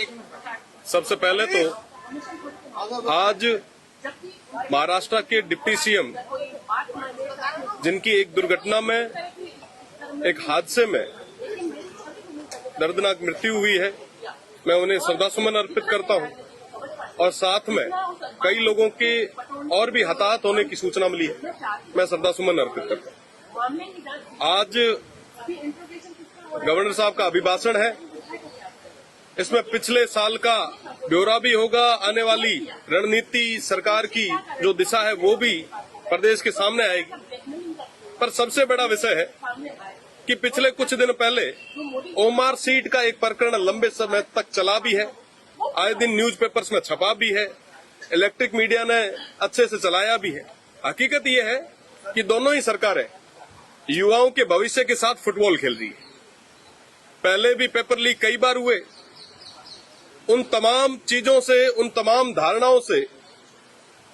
सबसे पहले तो आज महाराष्ट्र के डिप्टी सीएम जिनकी एक दुर्घटना में, एक हादसे में दर्दनाक मृत्यु हुई है, मैं उन्हें श्रद्धासुमन अर्पित करता हूं। और साथ में कई लोगों के और भी हताहत होने की सूचना मिली है, मैं श्रद्धासुमन अर्पित करता हूं। आज गवर्नर साहब का अभिभाषण है, इसमें पिछले साल का ब्यौरा भी होगा, आने वाली रणनीति सरकार की जो दिशा है वो भी प्रदेश के सामने आएगी। पर सबसे बड़ा विषय है कि पिछले कुछ दिन पहले ओमार सीट का एक प्रकरण लंबे समय तक चला भी है, आए दिन न्यूज़पेपर्स में छपा भी है, इलेक्ट्रिक मीडिया ने अच्छे से चलाया भी है। हकीकत यह है कि दोनों ही सरकारें युवाओं के भविष्य के साथ फुटबॉल खेल रही है। पहले भी पेपर लीक कई बार हुए, उन तमाम चीजों से, उन तमाम धारणाओं से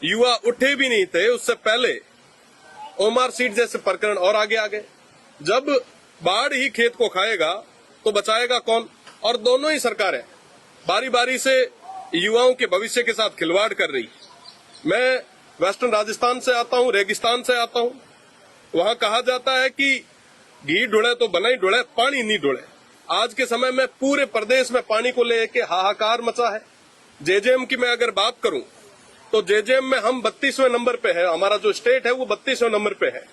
युवा उठे भी नहीं थे। उससे पहले ओमार सीट जैसे प्रकरण और आगे आ गए। जब बाढ़ ही खेत को खाएगा तो बचाएगा कौन? और दोनों ही सरकारें बारी बारी से युवाओं के भविष्य के साथ खिलवाड़ कर रही। मैं वेस्टर्न राजस्थान से आता हूं, रेगिस्तान से आता हूं। वहां कहा जाता है कि घी ढुड़े तो बनाई ढुड़े, पानी नहीं ढुड़े। आज के समय में पूरे प्रदेश में पानी को लेके हाहाकार मचा है। जेजेएम की मैं अगर बात करूं तो जेजेएम में हम 32वें नंबर पे है, हमारा जो स्टेट है वो 32वें नंबर पे है।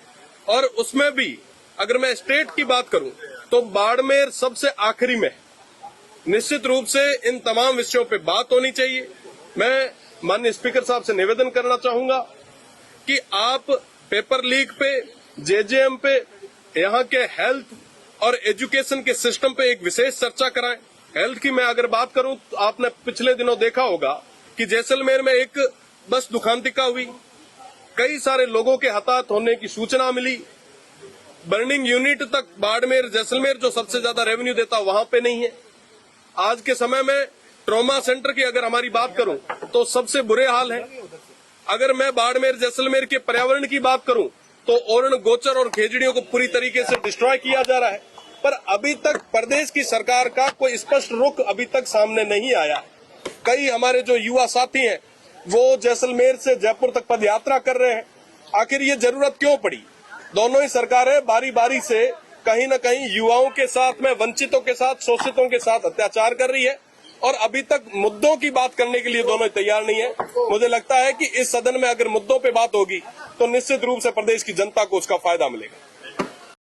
और उसमें भी अगर मैं स्टेट की बात करूं तो बाड़मेर सबसे आखिरी में। निश्चित रूप से इन तमाम विषयों पे बात होनी चाहिए। मैं माननीय स्पीकर साहब से निवेदन करना चाहूंगा कि आप पेपर लीक पे, जेजेएम पे, यहाँ के हेल्थ और एजुकेशन के सिस्टम पे एक विशेष चर्चा कराएं। हेल्थ की मैं अगर बात करूं तो आपने पिछले दिनों देखा होगा कि जैसलमेर में एक बस दुखांतिका हुई, कई सारे लोगों के हताहत होने की सूचना मिली। बर्निंग यूनिट तक बाड़मेर, जैसलमेर जो सबसे ज्यादा रेवेन्यू देता वहां पे नहीं है। आज के समय में ट्रॉमा सेंटर की अगर हमारी बात करूं तो सबसे बुरे हाल है। अगर मैं बाड़मेर, जैसलमेर के पर्यावरण की बात करूं तो ओरण, गोचर और खेजड़ियों को पूरी तरीके से डिस्ट्रॉय किया जा रहा है। पर अभी तक प्रदेश की सरकार का कोई स्पष्ट रुख अभी तक सामने नहीं आया। कई हमारे जो युवा साथी हैं वो जैसलमेर से जयपुर तक पद यात्रा कर रहे हैं। आखिर ये जरूरत क्यों पड़ी? दोनों ही सरकारें बारी बारी से कहीं न कहीं युवाओं के साथ में, वंचितों के साथ, शोषितों के साथ अत्याचार कर रही है और अभी तक मुद्दों की बात करने के लिए दोनों तैयार नहीं है। मुझे लगता है कि इस सदन में अगर मुद्दों पे बात होगी तो निश्चित रूप से प्रदेश की जनता को उसका फायदा मिलेगा।